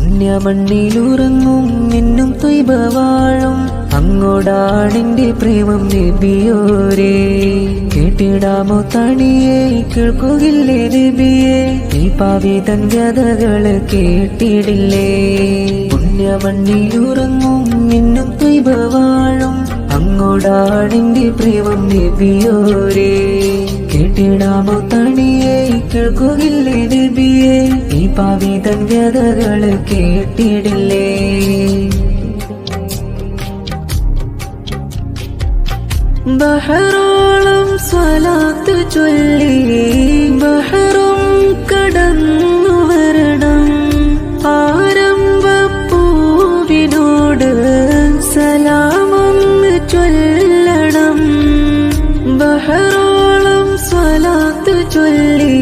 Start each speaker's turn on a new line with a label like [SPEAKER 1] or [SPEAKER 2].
[SPEAKER 1] പുണ്യമണ്ണിലുറങ്ങും മിന്നും ത്വയ്ബ വാഴും അങ്ങോടാണെന്റെ പ്രേമം നബിയോരേ. കേട്ടിടാമോ തണിയെ കേൾക്കുകില്ലേ നബിയെ, ഈ പാവി തൻ വ്യതകള് കേട്ടിടില്ലേ. പുണ്യമണ്ണിലുറങ്ങും മിന്നും ത്വയ്ബ വാഴും അങ്ങോടാണെന്റെ പ്രേമം നബിയോരേ. കേട്ടിടാമോ തണിയെ കേൾക്കുകില്ലേ നബിയെ, ഈ പാവി തൻ വ്യതകള് കേട്ടിടില്ലേ. ബഹറോളം സ്വലാത്ത് ചൊല്ലി ബഹറും കടന്നു വരണം, ആരംഭപ്പൂവിനോട് സലാമൊന്ന് ചൊല്ലണം. ബഹറോളം സ്വലാത്ത് ചൊല്ലി